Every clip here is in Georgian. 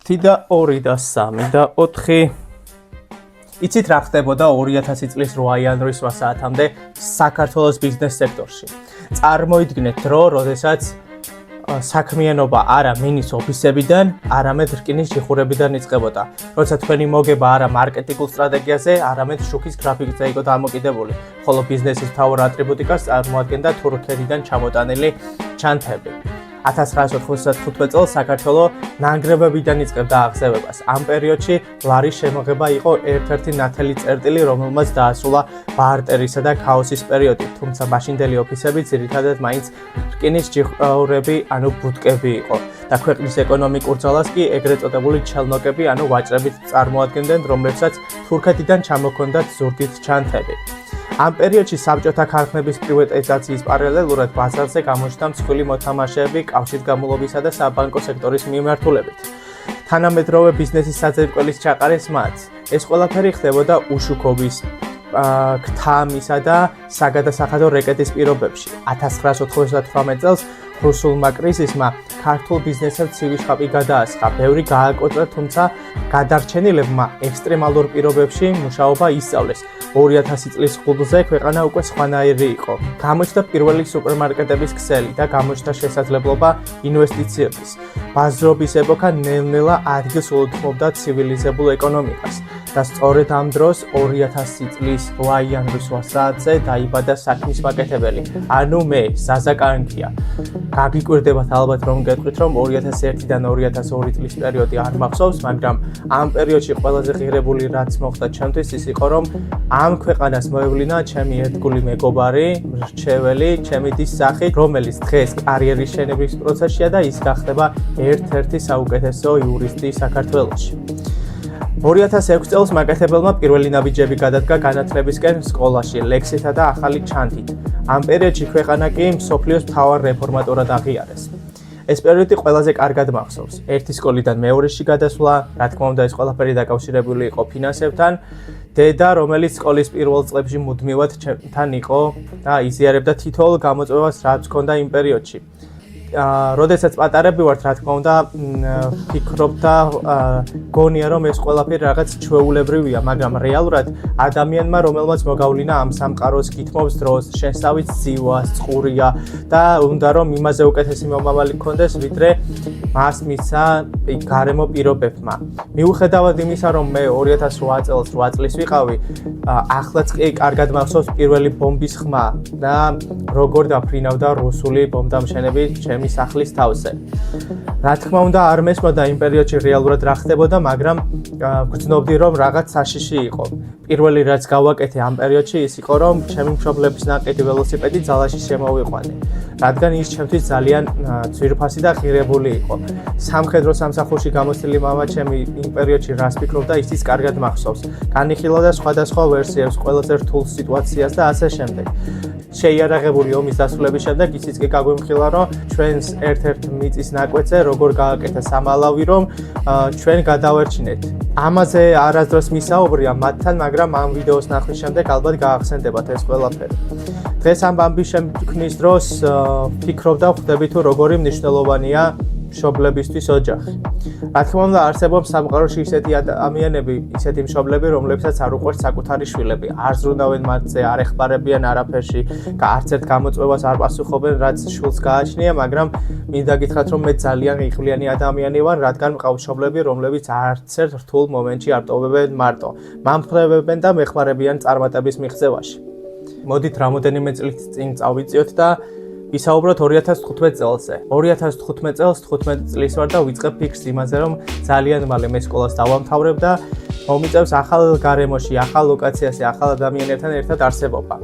1 და 2 და 3 და 4. იცით რა ხდებოდა 2000 წლის 8 იანვრის 8 საათამდე საქართველოს ბიზნეს სექტორში. წარმოიდგინეთ დრო, როდესაც საქმიანობა არა მინის ოფისებიდან, არამედ რკინის ჯიხურებიდან იწყებოდა. როცა თქვენი მოგება არა მარკეტინგულ სტრატეგიაზე, არამედ შუქის გრაფიკზე იყო დამოკიდებული, ხოლო ბიზნესის მთავარ ატრიბუტიკას წარმოადგენდა თურქეთიდან ჩამოტანილი ჩანთები. 1995 წელს საქართველოს ნანგრევებიდან იწყებდა აღზევებას. ამ პერიოდში ლარის შემოღება იყო ერთ-ერთი ნათელი წერტილი, რომელმაც დაასრულა ბარტერისა და ქაოსის პერიოდი, თუმცა მაშინდელი ოფისები ძირითადად მაინც რკინის ჯიხურები, ანუ ბუტკები იყო და ქვეყნის ეკონომიკურ ძალას კი ეგრეთ წოდებული ჩელნოკები, ანუ ვაჭრებით წარმოადგენდნენ, რომლებსაც თურქეთიდან ჩამოჰქონდათ ზურგით ჩანთები. ამ პერიოდში საბჭოთა ქარხნების პრივატიზაციის პარალელურად ბაზარზე გამოჩნდა მსხვილი მოთამაშეები კავშირგამულობისა და საბანკო სექტორის მიმართულებით. თანამედროვე ბიზნესის საძირკვლის ჩაყარეს მათ. ეს ყველაფერი ხდებოდა უშუქობის, ქთამისა და საგადასახადო რეკეტის პირობებში. 1998 წელს რუსულმა კრიზისმა ქართულ ბიზნესებს ცივი შხაპი გადაასხა. ბევრი გააკოტრა, თუმცა გადარჩენილებმა ექსტრემალურ პირობებში მუშაობა ისწავლეს. 2000 წლის ხუთზე ქვეყანა უკვე სხვანაირი იყო. გამოჩნდა პირველი სუპერმარკეტების ქსელი და გამოჩნდა შესაძლებლობა ინვესტიციების. ბაზრობის ეპოქა ნელ-ნელა ადგილს უთმობდა ცივილიზებულ ეკონომიკას და სწორედ ამ დროს 2000 წლის 8 იანვრის 8 საათზე დაიბადა საქმის მაკეთებელი, ანუ მე, ზაზა კანკია. გაგიკვირდებათ ალბათ რომ გეტყვით რომ 2001-დან 2002 წლის პერიოდი არ მახსოვს, მაგრამ ამ პერიოდში ყველაზე ღირებული რაც მოხდა ჩემთვის ის იყო რომ ამ ქვეყანას მოევლინა ჩემი ერთგული მეგობარი, მრჩეველი, ჩემი დის სახით, რომელიც დღეს კარიერის შენების პროცესშია და ის გახდება ერთ-ერთი საუკეთესო იურისტი საქართველოში. 2006 წელს მაკეთებელმა პირველი ნაბიჯები გადადგა განათლებისკენ სკოლაში, ლექსითა და ახალი ჩანთით. ამ პერიოდში ქვეყანა კი მსოფლიოს მთავარ რეფორმატორად აღიარეს. ეს პერიოდი ყველაზე კარგად მახსოვს. ერთი სკოლიდან მეორეში გადასვლა, რა თქმა უნდა, ეს ყველაფერი დაკავშირებული იყო ფინანსებთან. დედა, რომელიც სკოლის პირველ წლებში მუდმივად ჩემთან იყო და იზიარებდა თითოეულ გამოწვევას, რაც ჰქონდა იმ პერიოდში. როდესაც პატარები ვართ, რა თქმა უნდა, ფიქრობდა, გონია რომ ეს ყველაფერი რაღაც ჩვეულებრივია, მაგრამ რეალურად ადამიანმა, რომელმაც მოგავლინა ამ სამყაროს გითმობს დროს, შენსავით ძივას, წყურია და უნდა რომ იმაზე უკეთესი მომავალი გქონდეს, ვიდრე მას მისცა გარემო პირობებმა. მიუხედავად იმისა, რომ მე 2008 წელს 8 წლის ვიყავი, ახლაც კი კარგად მახსოვს პირველი ბომბის ხმა და როგორ დაფრინავდა რუსული ბომბდამშენები ჩემი სახლის თავზე. რა თქმა უნდა, არ მესმოდა იმ პერიოდში რეალურად რა ხდებოდა, მაგრამ გრძნობდი რომ რაღაც საშიში იყო. პირველი რაც გავაკეთე ამ პერიოდში ის იყო რომ ჩემი მშობლების ნაკეთი ველოსიპედი ძალაში შემოვიყვანე, რადგან ის ჩემთვის ძალიან ძვირფასი და ღირებული იყო. სამხედრო სამსახურში გამოცდილი მამა ჩემი იმ პერიოდში რას ფიქრობდა, ისიც კარგად მახსოვს. განიხილავდა სხვადასხვა ვერსიებს, ყველაზე რთულ სიტუაციას და ასე შემდეგ. შეიარაღებული ომის დასრულების შემდეგ ისიც კი გაგვიმხილა, რომ ჩვენს ერთ-ერთ მიწის ნაკვეთზე როგორ გააკეთა სამალავი, რომ ჩვენ გადავერჩინეთ. ამაზე არასდროს მისაუბრია მათთან, მაგრამ ამ ვიდეოს ნახვის შემდეგ ალბათ გაახსენდებათ ეს ყველაფერი. დღეს ამ ამბის შემქმნის დროს ფიქრობ და ხვდები თუ როგორი მნიშვნელოვანია მშობლებისთვის ოჯახი. რა თქმა უნდა, არსებობს სამყაროში ისეთი ადამიანები, ისეთი მშობლები, რომლებსაც არ უყვართ საკუთარი შვილები, არ ზრუნავენ მათზე, არ ეხმარებიან არაფერში, არც ერთ გამოწვევას არ პასუხობენ, რაც შვილს გააჩნია, მაგრამ მინდა გითხრათ, რომ მე ძალიან ღირებულიანი ადამიანი ვარ, რადგან მყავს მშობლები, რომლებიც არც ერთ რთულ მომენტში არ ტოვებენ მარტო, მამხმრებებენ და მეხმარებიან წარმატების მიღწევაში. მოდით რამოდენიმე წლის წინ წავიწიოთ და ვისაუბროთ 2015 წელზე. 2015 წელს 15 წლის ვარ და ვიწყებ ფიქრს იმაზე, რომ ძალიან მალე მე სკოლას დავამთავრებ და მომიწევს ახალ გარემოში, ახალ ლოკაციაში, ახალ ადამიანებთან ერთად არსებობა.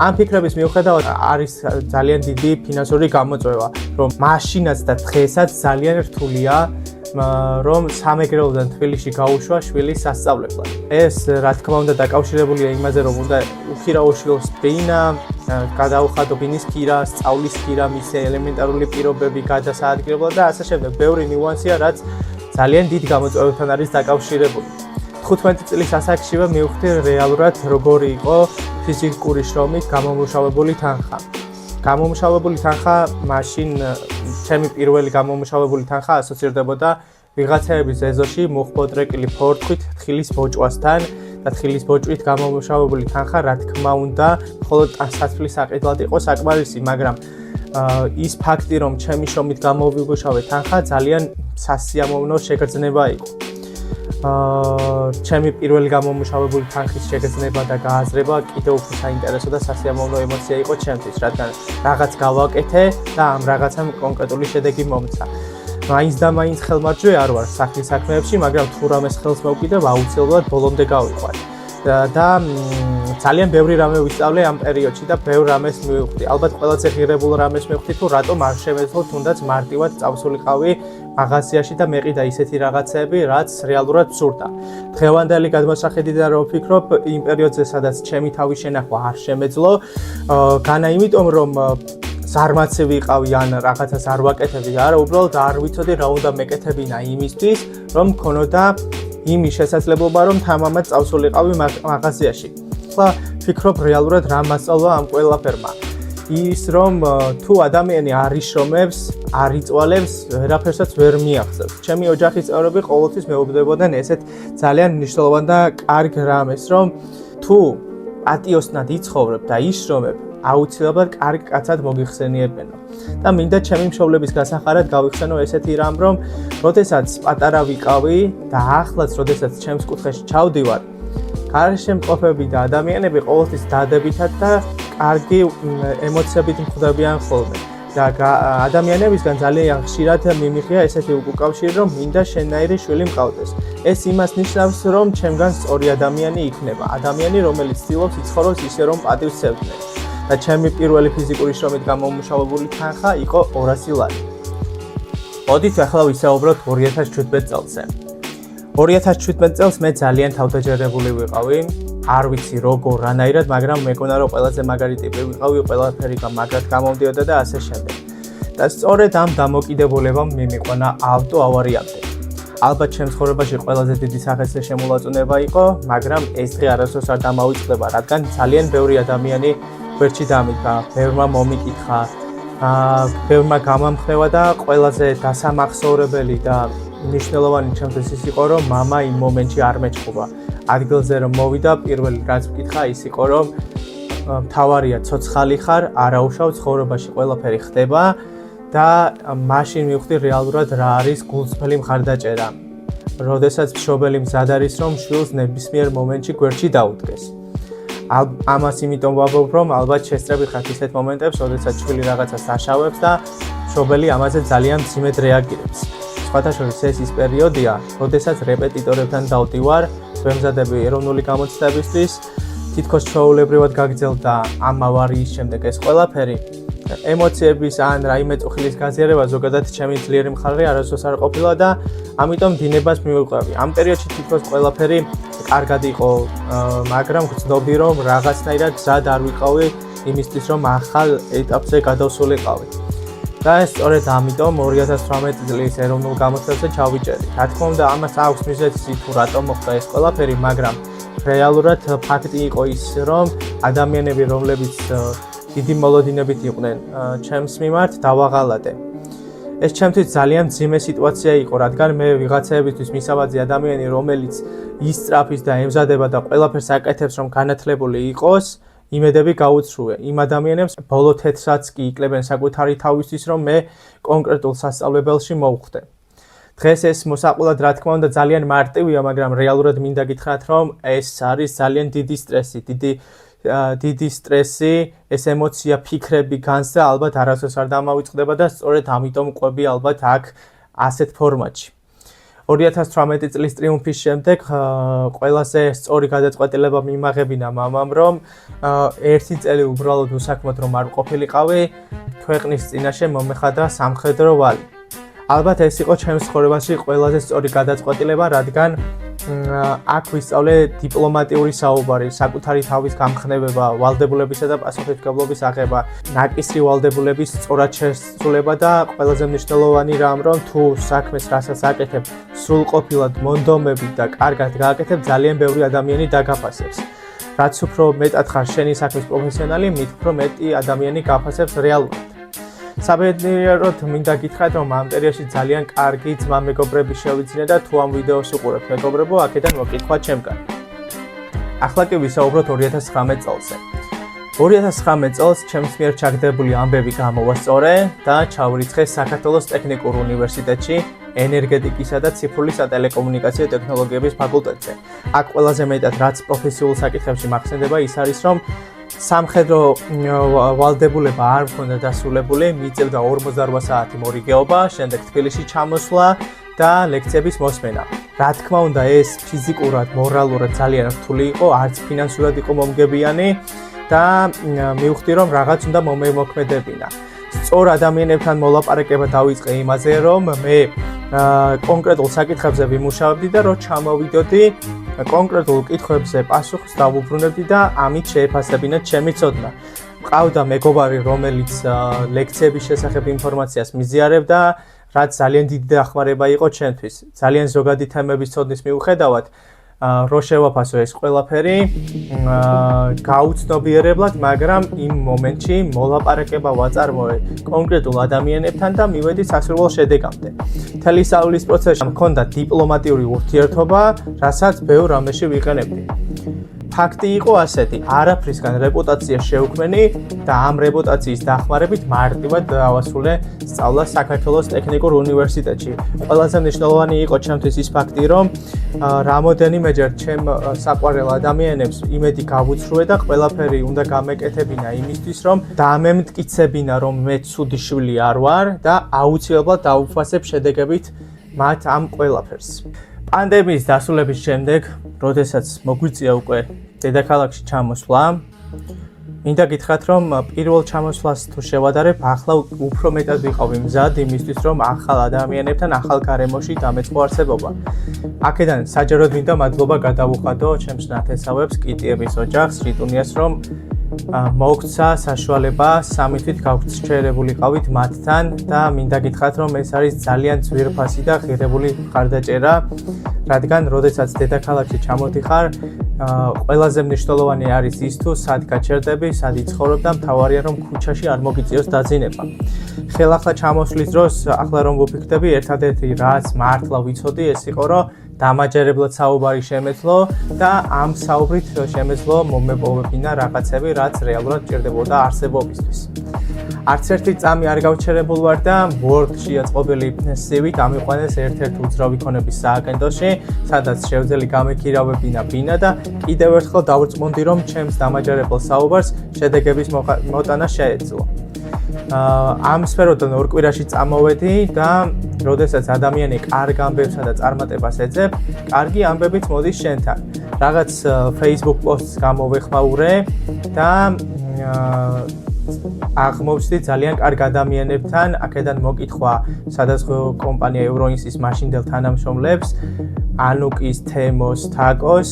ამ ფიქრების მიუხედავად არის ძალიან დიდი ფინანსური გამოწვევა, რომ მაშინაც და დღესაც ძალიან რთულია რომ სამეგრელოდან თბილისში გაუშვა შვილის სასწავლებლად. ეს რა თქმა უნდა დაკავშირებულია იმაზე, რომ უნდა უხილავო შვილს ბეინა, გადაუხადო ბინის ქირა, სწავლის ქირა, მისი ელემენტარული პირობები გადასაადგილებლად და ასე შემდეგ. ბევრი ნიუანსია, რაც ძალიან დიდ გამოწვევებთან არის დაკავშირებული. 15 წლის ასაკშივე მივხვდი რეალურად როგორი იყო ფიზიკური შრომით გამომუშავებული თანხა. გამომუშავებული თანხა მაშინ ჩემი პირველი გამომუშავებული თანხა ასოცირდებოდა ვიღაცაების ეზოში მოხმოტრეკილი ფორთქვით თხილის ბოჭვასთან და თხილის ბოჭვით გამომუშავებული თანხა, რა თქმა უნდა, მხოლოდ სათვლის საყიდლად იყო საკმარისი, მაგრამ ის ფაქტი, რომ ჩემი შრომით გამოვიმუშავე თანხა ძალიან სასიამოვნო შეგრძნება იყო. ჩემი პირველი გამომუშავებული თანხის შეგრძნება და გააზრება კიდევ უფრო საინტერესო და სასიამოვნო ემოცია იყო ჩემთვის, რადგან რაღაც გავაკეთე და ამ რაღაცამ კონკრეტული შედეგი მომცა. მაინც და მაინც ხელმარჯვე არ ვარ სახლის საქმეებში, მაგრამ თუ რამეს ხელს მოვკიდებ, აუცილებლად ბოლომდე გავიყვან. და ძალიან ბევრი რამე ვისწავლე ამ პერიოდში და ბევრ რამეს მივხვდი. ალბათ ყველაზე ღირებულ რამეს მივხვდი, თუ რატომ არ შემეძლო თუნდაც მარტივად წავსულიყავი მაღაზიაში და მეყიდა ისეთი რაღაცები, რაც რეალურად ვსურდა. დღევანდელი გადმოსახედიდან რომ ვფიქრობ, იმ პერიოდზე, სადაც ჩემი თავის შენახვა არ შემეძლო, განა იმიტომ, რომ ზარმაცი ვიყავი ან რაღაცას არ ვაკეთებდი, არა, უბრალოდ არ ვიცოდი რა უნდა მეკეთებინა იმისთვის, რომ მქონოდა იმის შესაძლებლობა, რომ თამამად წავსულიყავი მაღაზიაში. ახლა ვფიქრობ რეალურად რა მასწავლა ამ ყველაფერმა. ის რომ თუ ადამიანი არ იშრომებს, არ იწვალებს, ვერაფერსაც ვერ მიაღწევს. ჩემი ოჯახის წევრები ყოველთვის მეუბნებოდნენ ესეთ ძალიან მნიშვნელოვან და კარგ რამეს, რომ თუ პატიოსნად იცხოვრებ და იშრომებ, აუცილებლად კარგ კაცად მოგიხსენიებენო. და მინდა ჩემი მშობლების გასახარად გავიხსენო ესეთი რამ, რომ როდესაც პატარა ვიყავი და ახლაც როდესაც ჩემს კუთხეში ჩავდივარ, გარშემო მყოფები და ადამიანები ყოველთვის დადებითად და კარგი ემოციებით მხვდებიან ხოლმე. და ადამიანებისგან ძალიან ხშირად მიმიღია ესეთი უკავშირი, რომ მინდა შენნაირი შვილი მყავდეს. ეს იმას ნიშნავს, რომ ჩემგან სწორი ადამიანი იქნება. ადამიანი, რომელიც ცდილობს იცხოვროს ისე, რომ პატივს სცემდნენ. და ჩემი პირველი ფიზიკური შრომით გამომუშავებული თანხა იყო 200 ლარი. მოდით ახლა ვისაუბროთ 2017 წელზე. 2017 წელს მე ძალიან თავდაჯერებული ვიყავი. არ ვიცი როგორ, რანაირად, მაგრამ მეგონა რომ ყველაზე მაგარი ტიპი ვიყავი, ყველაფერი მაგრად გამომდიოდა და ასე შემდეგ. და სწორედ ამ დამოკიდებულებამ მიმიყვანა ავტო ავარიამდე. ალბათ ჩემს ცხოვრებაში ყველაზე დიდი სახესე შემოლაწუნება იყო, მაგრამ ეს დღე არასდროს არ დამავიწყდება, რადგან ძალიან ბევრი ადამიანი გვერდში დამიდგა, ბევრმა მომიკითხა, ბევრმა გამამხნევა და ყველაზე დასამახსოვრებელი და მნიშვნელოვანი ჩემთვის ის იყო, რომ მამა იმ მომენტში არ მეჩხუბა. ადგილზე რომ მოვიდა, პირველი რაც ვკითხა ის იყო, რომ მთავარია ცოცხალი ხარ, არაუშავ ცხოვრებაში ყველაფერი ხდება და მაშინ მივხვდი რეალურად რა არის გულწრფელი მხარდაჭერა. როდესაც მშობელი მზად არის, რომ შვილს ნებისმიერ მომენტში გვერდში დაუდგეს. ამას იმიტომ ვამბობ, რომ ალბათ შესწრები ხართ ისეთ მომენტებს, როდესაც შვილი რაღაცას აშავებს და მშობელი ამაზე ძალიან მძიმედ რეაგირებს. სხვათა შორის ეს ის პერიოდია, როდესაც რეპეტიტორებთან დავდივარ, ვემზადები ეროვნული გამოცდებისთვის, თითქოს ჩვეულებრივად გაგრძელდა ამ ავარიის შემდეგ ეს ყველაფერი. ემოციების ან რაიმე წუხილის გაზიარება ზოგადად ჩემი ძლიერი მხარე არასდროს არ ყოფილა და ამიტომ დინებას მივიყვები. ამ პერიოდში თითქოს ყველაფერი კარგად იყო, მაგრამ ვცნობდი, რომ რაღაცნაირად გზად არ ვიყავი იმისთვის, რომ ახალ ეტაპზე გადავსულიყავი. და სწორედ ამიტომ 2018 წლის ეროვნულ გამოცდაზე ჩავიჭერდი. რა თქმა უნდა, ამას აქვს მიზეზი თუ რატომ მოხდა ეს ყველაფერი, მაგრამ რეალურად ფაქტი იყო ის, რომ ადამიანები, რომლებიც დიდი მოლოდინებით იყვნენ ჩემს მიმართ, დავაღალატე. ეს ჩემთვის ძალიან მძიმე სიტუაცია იყო, რადგან მე ვიღაცაებისთვის მისავაძე ადამიანი, რომელიც ისწრაფის და ემზადება და ყველაფერს აკეთებს, რომ განათლებული იყოს, იმედები გაუცრუე. იმ ადამიანებს ბოლო თეთრსაც კი იკლებენ საკუთარი თავისთვის, რომ მე კონკრეტულ სასწავლებელში მოვხვდე. დღეს ეს მოსაყულად რა თქმა უნდა ძალიან მარტივია, მაგრამ რეალურად მინდა გითხრათ, რომ ეს არის ძალიან დიდი სტრესი, დიდი სტრესი, ეს ემოცია, ფიქრები განს და ალბათ არასდროს არ დამავიწყდება და სწორედ ამიტომ ყვები ალბათ აქ ასეთ ფორმატში. 2018 წლის ტრიუმფის შემდეგ ყველაზე სწორი გადაწყვეტილება მიმაღებინა მამამ, რომ ერთი წელი უბრალოდ უსაქმოდ რომ არ ყოფილიყავი, ქვეყნის წინაშე მომეხადა სამხედრო ვალი. ალბათ ეს იყო ჩემს ცხოვრებაში ყველაზე სწორი გადაწყვეტილება, რადგან აქ ვისწავლე დიპლომატიური საუბარი, საკუთარი თავის გამხნევება, ვალდებულებისა და პასუხისმგებლობის აღება, ნაკისრი ვალდებულების სწორად შესრულება და ყველაზე მნიშვნელოვანი რამ, რომ თუ საქმეს რასაც აკეთებ, სრულყოფილად, მონდომებით და კარგად გააკეთებ, ძალიან ბევრი ადამიანი დაგაფასებს. რაც უფრო მეტად ხარ შენი საქმის პროფესიონალი, მით უფრო მეტი ადამიანი გაფასებს რეალურად. საბედნიეროდ მინდა გითხრათ, რომ ამ პერიოდში ძალიან კარგი ძმა-მეგობრები შევიძინე და თუ ამ ვიდეოს უყურებთ მეგობრებო, აქედან მოკითხვა ჩემგან. ახლა კი ვისაუბროთ 2019 წელზე. 2019 წელს ჩემს მიერ ჩაგდებული ამბები გამოვასწორე და ჩავირიცხე საქართველოს ტექნიკურ უნივერსიტეტში ენერგეტიკისა და ციფრული სატელეკომუნიკაციო ტექნოლოგიების ფაკულტეტზე. აქ ყველაზე მეტად რაც პროფესიულ საკითხებში მახსენდება ის არის, რომ სამხედრო ვალდებულება არ მქონდა დასრულებული, მიწევდა 48 საათი მორიგეობა, შემდეგ თბილისში ჩამოსვლა და ლექციების მოსმენა. რა თქმა უნდა, ეს ფიზიკურად, მორალურად ძალიან რთული იყო, არც ფინანსურად იყო მომგებიანი და მივხვდი, რომ რაღაც უნდა მომემოქმედებინა. სწორ ადამიანებთან მოლაპარაკება დავიწყე იმაზე, რომ მე კონკრეტულ საკითხებზე ვიმუშავებდი და რომ ჩამოვიდოდი კონკრეტულ კითხვებზე პასუხს დავუბრუნებდი და ამით შეეფასებინათ ჩემი ცოდნა. მყავდა მეგობარი, რომელიც ლექციების შესახებ ინფორმაციას მიზიარებდა, რაც ძალიან დიდი დახმარება იყო ჩემთვის. ძალიან ზოგადი თემების ცოდნის მიუხედავად, რო შევაფასო ეს ყველაფერი გაუცნობიერებლად, მაგრამ იმ მომენტში მოლაპარაკება ვაწარმოე კონკრეტულ ადამიანებთან და მივედი სასურველ შედეგამდე. მთელი სწავლის პროცესში მქონდა დიპლომატიური ურთიერთობა, რასაც ბევრ რამეში ვიყენებდი. ფაქტი იყო ასეთი, არაფრისგან რეპუტაცია შევქმენი და ამ რეპუტაციის დახმარებით მარტივად დავასრულე სწავლა საქართველოს ტექნიკურ უნივერსიტეტში. ყველაზე მნიშვნელოვანი იყო ჩემთვის ის ფაქტი, რომ რამოდენიმეჯერ ჩემ საყვარელ ადამიანებს იმედი გავუცრუე და ყველაფერი უნდა გამეკეთებინა იმისთვის, რომ დამემტკიცებინა, რომ მე ცუდი შვილი არ ვარ და აუცილებლად დავუფასებ შედეგებით მათ ამ ყველაფერს. პანდემიის დასრულების შემდეგ, როდესაც მოგვიწია უკვე დედაქალაქში ჩამოსვლა, მინდა გითხრათ, რომ პირველ ჩამოსვლას თუ შევადარებ, ახლა უფრო მეტად ვიყავი მზად იმისთვის, რომ ახალ ადამიანებთან ახალ გარემოში დამეწყო არსებობა. აქედან საჯაროდ მინდა მადლობა გადავუხადო ჩემს ნათესავებს, კიტიების ოჯახს, ჟიტუნიას, რომ მოგცა საშუალება 3 თვით გავრცელებულიყავით მათთან და მინდა გითხრათ, რომ ეს არის ძალიან ძვირფასი და ღირებული მხარდაჭერა, რადგან როდესაც დედაქალაქში ჩამოდიხარ, ყველაზე მნიშვნელოვანი არის ის თუ სად გაჩერდები, სად იცხოვრებ და მთავარია რომ ქუჩაში არ მოგიწიოს დაძინება. ხელახლა ჩამოსვლის დროს, ახლა რომ ვუფიქრდები, ერთადერთი რაც მართლა ვიცოდი, ეს იყო რომ დამაჯერებლად საუბარი შემეძლო და ამ საუბრით შემეძლო მომეპოვებინა რაღაცები, რაც რეალურად ჭირდებოდა არსებობისთვის. არც ერთი წამი არ გავჩერებულ ვარ და Word-შია წყობილი CV-ით ამიყვანეს ერთ-ერთ უძრავი ქონების სააგენტოში, სადაც შევძელი გამექირავებინა ბინა და კიდევ ერთხელ დავრწმუნდი, რომ ჩემს დამაჯერებელ საუბარს შედეგების მოტანა შეეძლო. ამ სფეროდან 2 კვირაში წამოვედი და როდესაც ადამიანი კარგ ამბებსა და წარმატებას ეძებ, კარგი ამბებიც მოდის შენთან. რაღაც Facebook posts გამოვეხმაურე და აღმოვჩნდი ძალიან კარგ ადამიანებთან, აქედან მოკითხვა სადაზღვო კომპანია ევროინსის მაშინდელ თანამშრომლებს, ანუკის, თემოს, თაკოს,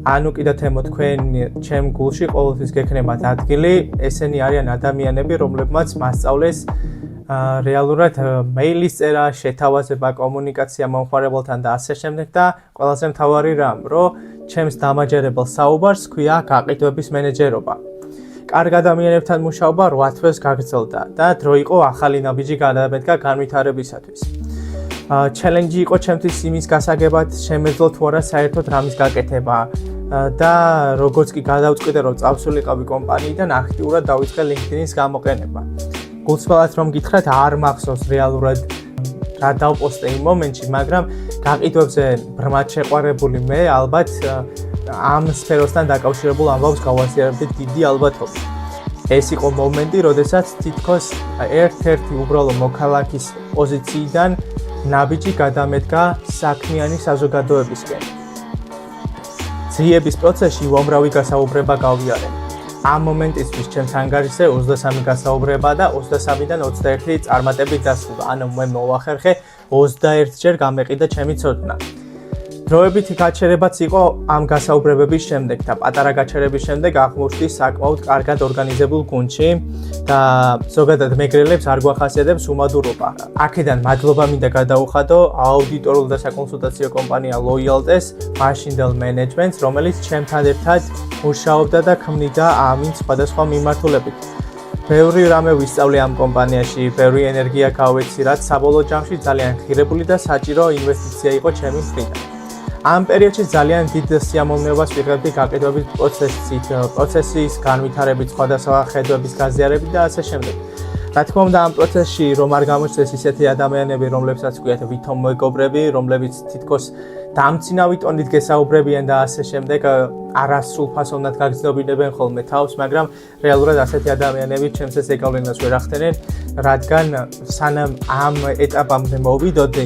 ანუკი და თემო თქვენ ჩემ გულში ყოველთვის გექნებათ ადგილი. ესენი არიან ადამიანები, რომლებმაც მასწავლეს რეალურად მეილის წერა, შეთავაზება, კომუნიკაცია მომხმარებელთან და ასე შემდეგ და ყველაზე მთავარი რამ, რომ ჩემს დამაჯერებელ საუბარს ჰქვია გაყიდვების მენეჯერობა. კარგ ადამიანებთან მუშაობა 8 თვეს გაგრძელდა და დრო იყო ახალი ნაბიჯი გადამედგა განვითარებისათვის. ჩელენჯი იყო ჩემთვის იმის გასაგებად, შემეძლო თუ არა საერთოდ რამის გაკეთება და როგორც კი გადავწყვიტე, რომ წავსულიყავი კომპანიიდან, აქტიურად დავიწყე LinkedIn-ის გამოყენება. გულწრფელად რომ გითხრათ, არ მახსოვს რეალურად რა დავპოსტე იმ მომენტში, მაგრამ გაყიდვებზე ბრმად შეყვარებული მე ალბათ ამ სფეროსთან დაკავშირებულ ამბავს გავასიარებდი დიდი ალბათობით. ეს იყო მომენტი, როდესაც თითქოს ერთ-ერთი უბრალო მოქალაქის პოზიციიდან ნაბიჯი გადამედგა საქმიანი საზოგადოებისკენ. ძიების პროცესში უამრავი გასაუბრება გავიარე. ამ მომენტისთვის ჩემს ანგარიშზე 23 გასაუბრება და 23-დან 21 წარმატებით დასრულდა. ანუ მე მოვახერხე 21 ჯერ გამეყიდა ჩემი ცოდნა. დროებითი გაჩერებაც იყო ამ გასაუბრებების შემდეგ და პატარა გაჩერების შემდეგ აღმოჩნდი საკმაოდ კარგად ორგანიზებულ გუნდში და ზოგადად მეგრელებს არ გვახასიათებს უმადურობა. აქედან მადლობა მინდა გადაუხადო აუდიტორულ და საკონსულტაციო კომპანია Loyalties Machine Management-ს, რომელიც ჩემთან ერთად მუშაობდა და ქმნიდა ამინ სხვადასხვა მიმართულებით. ბევრი რამე ვისწავლე ამ კომპანიაში, ბევრი ენერგია გავეცი, რაც საბოლოო ჯამში ძალიან ღირებული და საჭირო ინვესტიცია იყო ჩემი მხრიდან. ამ პერიოდში ძალიან დიდ სიამოვნებას ვიღებდი გაყიდვების პროცესის განვითარებით, სხვადასხვა ხედვების გაზიარებით და ასე შემდეგ. რა თქმა უნდა, ამ პროცესში რომ არ გამოჩნდეს ისეთი ადამიანები, რომლებსაც გვიათ ვითომ მეგობრები, რომლებიც თითქოს დამცინავი ტონით გესაუბრებიან და ასე შემდეგ, არასრულფასოვნად გაგრძნობინებენ ხოლმე თავს, მაგრამ რეალურად ასეთი ადამიანები ჩემს ეს ეკავლენას ვერ ახდენენ, რადგან სანამ ამ ეტაპამდე მოვიდოდი,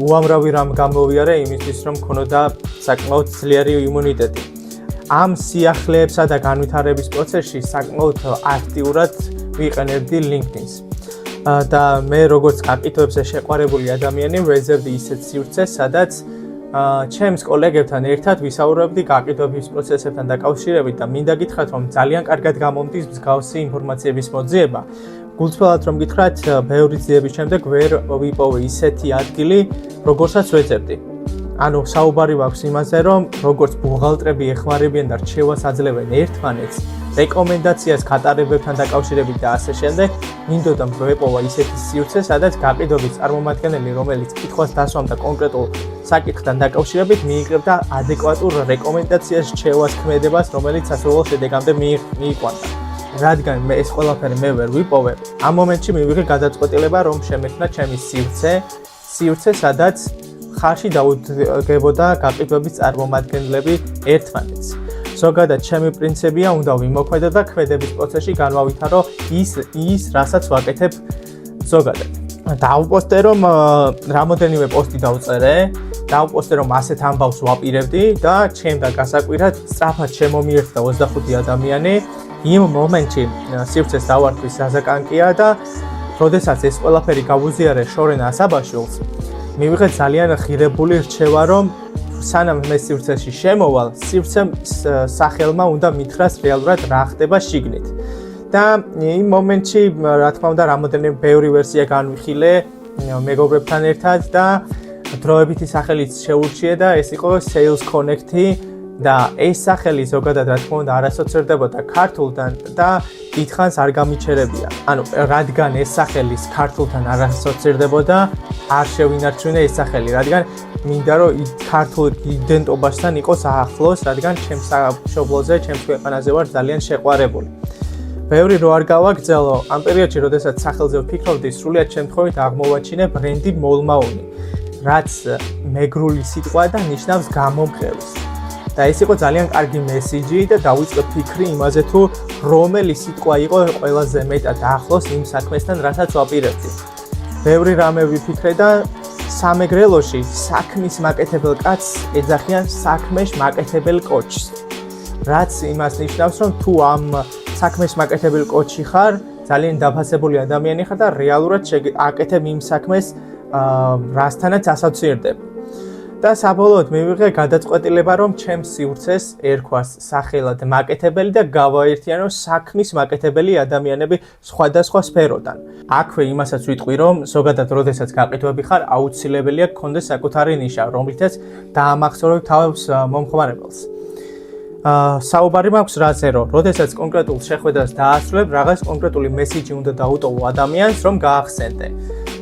უამრავი რამ გამოვიარე იმისთვის, რომ მქონოდა საკმაოდ ძლიერი იმუნიტეტი. ამ სიახლეებსა და განვითარების პროცესში საკმაოდ აქტიურად ვიყენებდი LinkedIn-ს. და მე როგორც გაყიდვებზე შეყვარებული ადამიანი ვეზერვდი ისეთ სივრცეს, სადაც ჩემს კოლეგებთან ერთად ვისაუბრებდი გაყიდვების პროცესებთან დაკავშირებით და მინდა გითხრათ, რომ ძალიან კარგად გამომდის მსგავსი ინფორმაციების მოძიება. გულწრფელად რომ გითხრათ, ბევრი ძიების შემდეგ ვერ ვიპოვე ისეთი ადგილი, როგორსაც ვეძებდი. ანუ საუბარი ვაქვს იმაზე, რომ როგორც ბუღალტრები ეხმარებიან და რჩევას აძლევენ ერთმანეთს, რეკომენდაციას გატარებებთან დაკავშირებით და ასე შემდეგ, მინდოდა მოვეპოვა ისეთი სივრცე, სადაც გაყიდვების წარმომადგენელი, რომელიც კითხვას დასვამდა კონკრეტულ საკითხთან დაკავშირებით, მიიღებდა ადეკვატურ რეკომენდაციას, რჩევას, ქმედებას, რომელიც სასურველ შედეგამდე მიიყვანდა. რადგან მე ეს ყველაფერი მე ვერ ვიპოვე, ამ მომენტში მივიღე გადაწყვეტილება, რომ შემექმნა ჩემი სივრცე, სადაც ხარში დაუდგებოდა გაყიდვების წარმომადგენლები ერთმანეთს. ზოგადად ჩემი პრინციპია უნდა ვიმოქმედო და ქმედების პროცესში განვავითარო ის, რასაც ვაკეთებ ზოგადად. დავუპოსტე, რომ რამოდენიმე პოსტი დავწერე, დავუპოსტე, რომ ასეთ ამბავს ვაპირებდი და ჩემდა გასაკვირად სწრაფად შემომიერთა 25 ადამიანი. იმ მომენტში სივრცეს დავარქვის საზაკანკია და როდესაც ეს ყველაფერი გავუზიარე შორენ ასაბაშვილს, მივიღე ძალიან ღირებული რჩევა, რომ სანამ მე სივრცეში შემოვალ, სივრცემ სახელმა უნდა მითხრას რეალურად რა ხდება შიგნით. და იმ მომენტში, რა თქმა უნდა, რამოდენიმე ბევრი ვერსია განვიხილე მეგობრებთან ერთად და დროებითი სახელიც შეურჩიე და ეს იყო Sales Connect-ი და ეს სახელი ზოგადად რა თქმა უნდა არასოცირდებოდა ქართულთან და დიდხანს არ გამიჩერებია. ანუ რადგან ეს სახელის ქართულთან არასოცირდებოდა, არ შევინარჩუნე ეს სახელი, რადგან მინდა რომ ქართულ იდენტობასთან იყოს ახლოს, რადგან ჩემს სამშობლოზე, ჩემს ქვეყანაზე ვარ ძალიან შეყვარებული. ბევრი რო არ გავაგრძელო, ამ პერიოდში, როდესაც სახელზე ვფიქრობდი, სრულიად შემთხვევით აღმოვაჩინე ბრენდი მოლმაუნი, რაც მეგრული სიტყვა და ნიშნავს გამომხევის. და ეს იყო ძალიან კარგი მესიჯი და დავიწყე ფიქრი იმაზე თუ რომელი სიტყვა იყო ყველაზე მეტად ახლოს იმ საქმესთან, რასაც ვაპირებდი. ბევრი რამე ვიფიქრე და სამეგრელოში საქმის მაკეთებელ კაცს ეძახიან საქმეში მაკეთებელ კოჩს. რაც იმას ნიშნავს, რომ თუ ამ საქმეში მაკეთებელ კოჩი ხარ, ძალიან დაფასებული ადამიანი ხარ და რეალურად აკეთებ იმ საქმეს, რასთანაც ასოცირდებ. და საბოლოოდ მივიღე გადაწყვეტილება, რომ ჩემს სივრცეს ერქვას სახელად მაკეთებელი და გავაერთიანო საქმის მაკეთებელი ადამიანები სხვადასხვა სფეროდან. აქვე იმასაც ვიტყვი, რომ ზოგადად როდესაც გაყიდვები ხარ, აუცილებელია გქონდეს საკუთარი ნიშა, რომლითაც დაამახსოვრებ თავს მომხმარებელს. საუბარი მაქვს რაზე, რომ როდესაც კონკრეტულ შეხვედრას დაასრულებ, რაღაც კონკრეტული მესიჯი უნდა დაუტოვო ადამიანს, რომ გაახსენდე.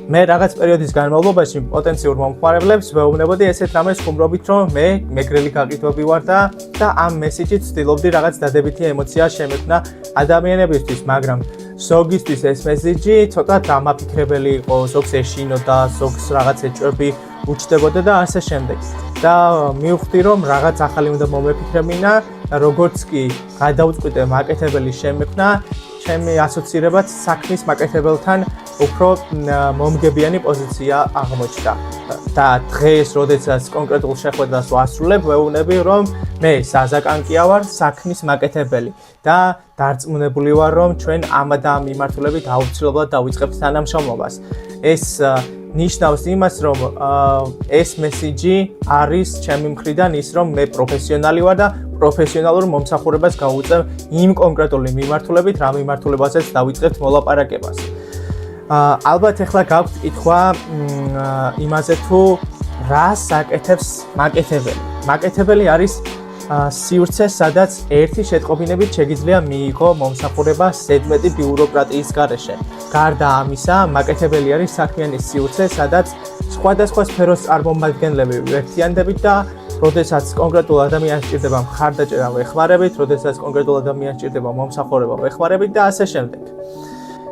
მე რაღაც პერიოდის განმავლობაში პოტენციურ მომხმარებლებს ვეუბნებოდი ესეთ რამეს ხუმრობით, რომ მე მეგრელი გაყიდვები ვარ და ამ მესიჯით ვცდილობდი რაღაც დადებითი ემოცია შემექმნა ადამიანებისთვის, მაგრამ ზოგისთვის ეს მესიჯი ცოტა დამაფიქრებელი იყო, ზოგს ეშინოდა, ზოგს რაღაც ეჭვები უჩნდებოდა და ასე შემდეგ. და მივხვდი, რომ რაღაც ახალი უნდა მომეფიქრებინა და როგორც კი გადავწყვიტე მაკეთებელი შემექმნა, ჩემი ასოცირებაც საქმის მაკეთებელთან უფრო მომგებიანი პოზიცია აღმოჩნდა. და დღეს, როდესაც კონკრეტულ შეხვედრას ვასრულებ, ვეუბნები, რომ მე საზაკანკია ვარ, საქმის მაკეთებელი და დარწმუნებული ვარ, რომ ჩვენ ამ და ამ მიმართულებით აუცილებლად დავიწყებთ თანამშრომლობას. ეს ნიშნავს იმას, რომ ეს მესიჯი არის ჩემი მხრიდან ის, რომ მე პროფესიონალი ვარ და პროფესიონალურ მომსახურებას გავუწევ იმ კონკრეტული მიმართულებით, რა მიმართულებაზეც დავიწყებთ მოლაპარაკებას. ალბათ ახლა გაქვთ კითხვა იმაზე თუ რას აკეთებს მაკეთებელი. მაკეთებელი არის სივრცე, სადაც ერთი შეტყობინებით შეგიძლია მიიღო მომსახურება ზედმეტი ბიუროკრატიის გარეშე. გარდა ამისა, მაკეთებელი არის საქმიანის სივრცე, სადაც სხვადასხვა სფეროს წარმომადგენლები ერთიანდებით და როდესაც კონკრეტულ ადამიანს სჭირდება მხარდაჭერა ვეხმარებით, როდესაც კონკრეტულ ადამიანს სჭირდება მომსახურება ვეხმარებით და ასე შემდეგ.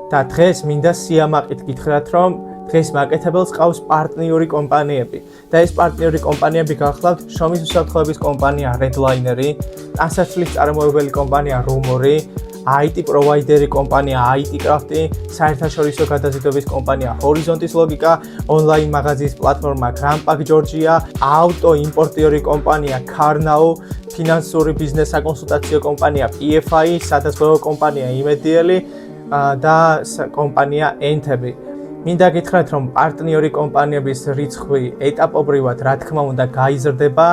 და დღეს მინდა სიამაყით გითხრათ, რომ დღეს მაკეთებელს ყავს პარტნიორი კომპანიები და ეს პარტნიორი კომპანიები გახლავთ შრომის უსაფრთხოების კომპანია Redliner-ი, ტანსაცმლის წარმოებელი კომპანია Rumor-ი, IT პროვაიდერი კომპანია IT-Craft-ი, საერთაშორისო გადაზიდვების კომპანია Horizont-ის ლოგიკა, ონლაინ მაღაზიის პლატფორმა Grandpack Georgia, ავტო იმპორტიორი კომპანია Carnow, ფინანსური ბიზნეს საკონსულტაციო კომპანია PFI, სადაზღვევო კომპანია Imediali და კომპანია Entebbe. მინდა გითხრათ, რომ პარტნიორი კომპანიების რიცხვი ეტაპობრივად, რა თქმა უნდა, გაიზრდება.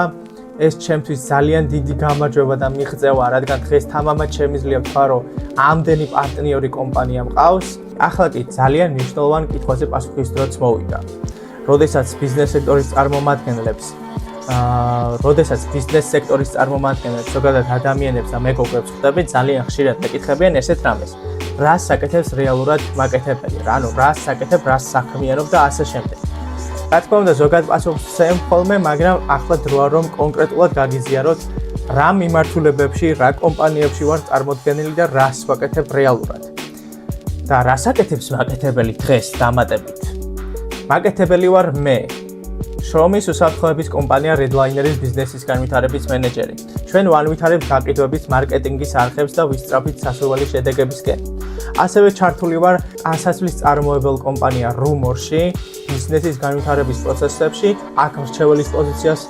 ეს ჩემთვის ძალიან დიდი გამარჯვება და მიღწევა, რადგან დღეს თამამად შემიძლია ვთქვა, რომ ამდენი პარტნიორი კომპანია მყავს. ახლა კი ძალიან მნიშვნელოვან კითხვაზე პასუხის დროც მოვიდა. როდესაც ბიზნეს სექტორის წარმომადგენლებს, ზოგადად ადამიანებს და მეგობრებს ხვდები, ძალიან ხშირად მეკითხებიან ესეთ რამეს. რას აკეთებს რეალურად მაკეთებელი, ანუ რას აკეთებ, რას საქმიანობ და ასე შემდეგ. რა თქმა უნდა, ზოგადად პასუხს ვცემ ხოლმე, მაგრამ ახლა დროა რომ კონკრეტულად გაგიზიაროთ, რა მიმართულებებში, რა კომპანიებში ვარ წარმოდგენილი და რას ვაკეთებ რეალურად. და რას აკეთებს მაკეთებელი დღეს დამატებით. მაკეთებელი ვარ მე. შრომის უსაფრთხოების კომპანია Redliner-ის ბიზნესის განვითარების მენეჯერი. ჩვენ ვანვითარებთ გაყიდვების მარკეტინგის არხებს და ვისწრაფით სასურველი შედეგებისკენ. ასევე ჩართული ვარ ტანსაცმლის წარმოებელ კომპანია Rumor-ში, ბიზნესის განვითარების პროცესებში, აქ მრჩეველის პოზიციას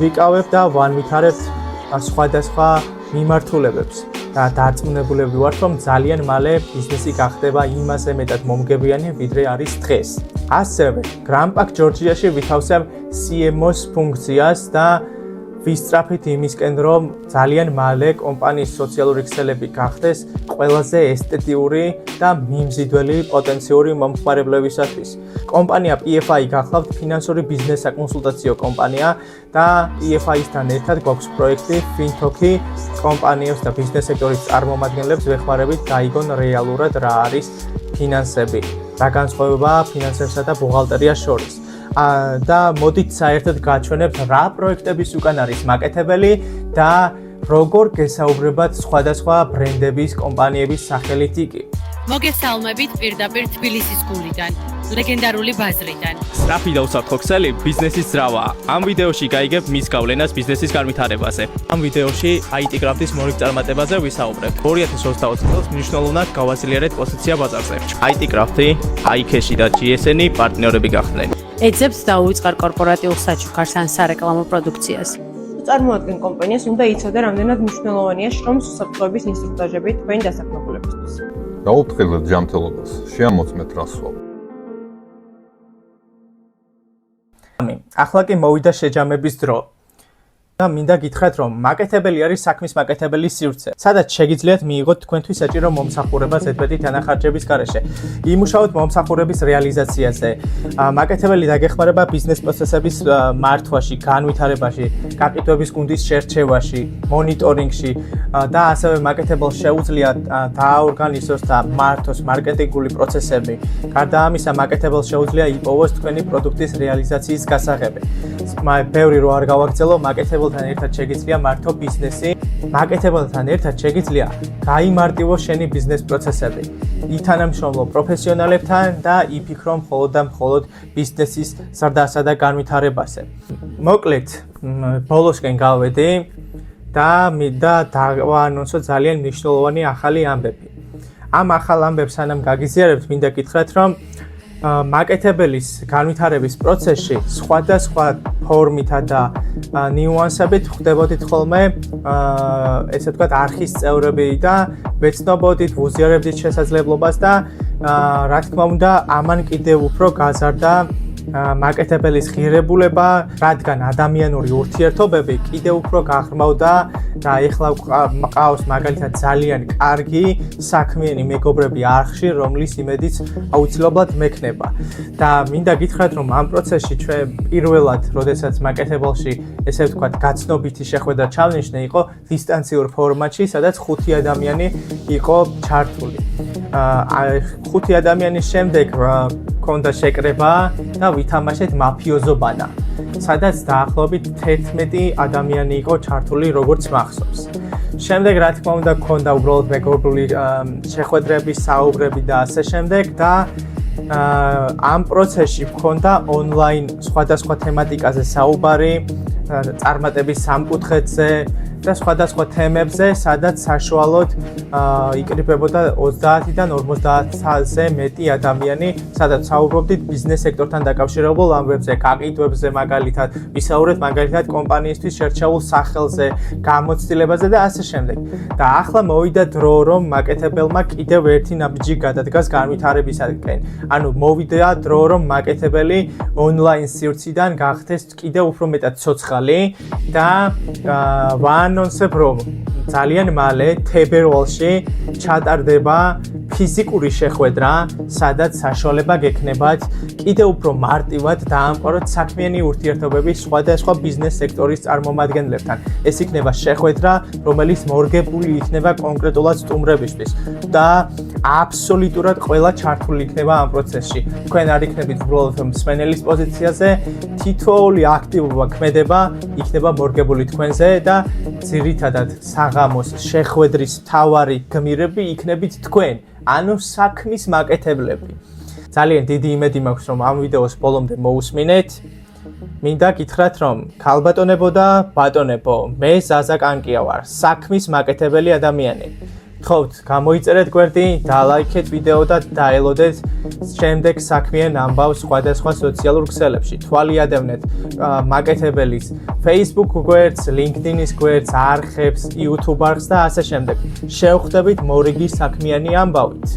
ვიკავებ და ვანვითარებთ სხვადასხვა მიმართულებებს. და დარწმუნებულები ვართ, რომ ძალიან მალე ბიზნესი გახდება იმაზე მეტად მომგებიანი, ვიდრე არის დღეს. ასევე, Grandpack Georgia-ში ვითავსებ CMO-ს ფუნქციას და ვისწრაფით იმისკენ, რომ ძალიან მალე კომპანიის სოციალური ქსელები გახდეს ყველაზე ესთეტიური და მიმზიდველი პოტენციური მომხმარებლებისათვის. კომპანია PFI გახლავთ ფინანსური ბიზნეს საკონსულტაციო კომპანია და PFI-სთან ერთად გვაქვს პროექტი FinTalk-ი კომპანიებს და ბიზნეს სექტორის წარმომადგენლებს ვეხმარებით გაიგონ რეალურად რა არის ფინანსები, რა განსხვავებაა ფინანსებსა და ბუღალტერიას შორის. და მოდით საერთოდ გაჩვენებთ რა პროექტების უკან არის მაკეთებელი და როგორ გესაუბრებათ სხვადასხვა ბრენდების, კომპანიების სახელით იგი. მოგესალმებით პირდაპირ თბილისის გულიდან, ლეგენდარული ბაზრიდან. სწრაფი და უსაფრთხო ქსელი ბიზნესის ძრავაა. ამ ვიდეოში გაიგებ მის გავლენას ბიზნესის განვითარებაზე. ამ ვიდეოში IT-Craft-ის მორიგ წარმატებაზე ვისაუბრებთ. 2020 წელს მნიშვნელოვნად გავაძლიერეთ პოზიცია ბაზარზე. IT-Craft-ი, iCash-ი და GSN-ი პარტნიორები გახდნენ. ეძებს დაუვიწყარ კორპორატიულ საჩუქარს ან სარეკლამო პროდუქციას. წარმოადგენენ კომპანიას, უნდა იცოდე, რამდენად მნიშვნელოვანია შრომის უსაფრთხოების ინსტრუქტორები თქვენი დასაქმებულებისთვის. გაუფრთხილეთ ჯანმრთელობას, შეამოწმეთ რას ვაობ. ახლა კი მოვიდა შეჯამების დრო. და მინდა გითხრათ, რომ მაკეთებელი არის საქმის მაკეთებელი სივრცე, სადაც შეგიძლიათ მიიღოთ თქვენთვის საჭირო მომსახურება ზედმეტი დანახარჯების გარეშე. იმუშაოთ მომსახურების რეალიზაციაზე. მაკეთებელი დაგეხმარება ბიზნეს პროცესების მართვაში, განვითარებაში, გაყიდვების გუნდის შერჩევაში, მონიტორინგში და ასევე მაკეთებელს შეუძლია დააორგანიზოს და მართოს მარკეტინგული პროცესები. გარდა ამისა, მაკეთებელს შეუძლია იპოვოს თქვენი პროდუქტის რეალიზაციის გასაღები. ბევრი რო არ გავაგრძელო, მაკეთებელთან ერთად შეგიძლია მართო ბიზნესი, მაკეთებელთან ერთად შეგიძლია გაიმარტივო შენი ბიზნეს პროცესები. ითანამშრომლო პროფესიონალებთან და იფიქრო მხოლოდ და მხოლოდ ბიზნესის ზრდასა და განვითარებაზე. მოკლედ, ბოლოსკენ გავედი და მინდა დავაანონსო ძალიან მნიშვნელოვანი ახალი ამბები. ამ ახალ ამბებს სანამ გაგიზიარებთ, მინდა გითხრათ, რომ მაკეთებელის განვითარების პროცესში სხვადასხვა ფორმითა და ნიუანსებით ხვდებოდით ხოლმე ესე ვთქვათ არხის წევრები და ვეცნობოდით, ვუზიარებდით შესაძლებლობას და რა თქმა უნდა ამან კიდევ უფრო გაზარდა მაკეტებელის ღირებულება, რადგან ადამიანური ურთიერთობები კიდევ უფრო გაღრმავდა და ეხლა მყავს მაგალითად ძალიან კარგი საქმიანი მეგობრები არხში, რომლის იმედიც აუცილებლად მექნება. და მინდა გითხრათ, რომ ამ პროცესში ჩვენ პირველად, როდესაც მაკეტებელში ესე ვთქვათ, გაცნობითი შეხვედრა ჩავნიშნე, იყო დისტანციურ ფორმატში, სადაც 5 ადამიანი იყო ჩართული. 5 ადამიანის შემდეგ ქონდა შეკრება და ვითამაშეთ მაფიოზო ბანა, სადაც დაახლოებით 11 ადამიანი იყო ჩართული, როგორც მახსოვს. შემდეგ, რა თქმა უნდა, ქონდა უბრალოდ მეგობრული შეხვედრები, საუბრები და ასე შემდეგ და ამ პროცესში ქონდა ონლაინ სხვადასხვა თემატიკაზე საუბარი, წარმატების სამკუთხედზე და სხვადასხვა თემებზე, სადაც საშუალოდ იკრიბებოდა 30-დან 50-ზე მეტი ადამიანი, სადაც საუბრობდით ბიზნეს სექტორთან დაკავშირებულ ამბებზე, გაყიდვებზე მაგალითად, ვისაუბრეთ მაგალითად კომპანიისთვის შერჩეულ სახელზე, გამოცდილებაზე და ასე შემდეგ. და ახლა მოვიდა დრო, რომ მაკეტებელმა კიდევ ერთი ნაბიჯი გადადგას განვითარებისაკენ. ანუ მოვიდა დრო, რომ მაკეტებელი ონლაინ სივრციდან გახდეს კიდევ უფრო მეტად ცოცხალი და ვაანონსებ, რომ ძალიან მალე თებერვალში ჩატარდება ფიზიკური შეხვედრა, სადაც საშუალება გექნებათ კიდევ უფრო მარტივად დაამყაროთ საქმიანი ურთიერთობები სხვადასხვა ბიზნეს სექტორის წარმომადგენლებთან. ეს იქნება შეხვედრა, რომელიც მორგებული იქნება კონკრეტულად სტუმრებისთვის და აბსოლუტურად ყველა ჩართული იქნება ამ პროცესში. თქვენ არ იქნებით უბრალოდ მსმენელის პოზიციაზე, თითოეული აქტივობა ქმედება იქნება მორგებული თქვენზე და ძირითადად საღამოს შეხვედრის მთავარი გმირები იქნებით თქვენ, ანუ საქმის მაკეტებლები. ძალიან დიდი იმედი მაქვს, რომ ამ ვიდეოს ბოლომდე მოусმინეთ. მინდა გითხრათ, რომ ქალბატონებო და ბატონებო, მე ზაზა კანკია ვარ, საქმის მაკეტებელი ადამიანი. გთხოვთ, გამოიწერეთ გვერდი, დალაიქეთ ვიდეო და დაელოდეთ შემდეგ საქმიან ამბავს სხვადასხვა სოციალურ ქსელებში. თვალიადევნეთ მაკეტებელის Facebook გვერდს, LinkedIn-ის გვერდს, არხებს, YouTube არხს და ასე შემდეგ. შევხვდებით მორიგი საქმიანი ამბავით.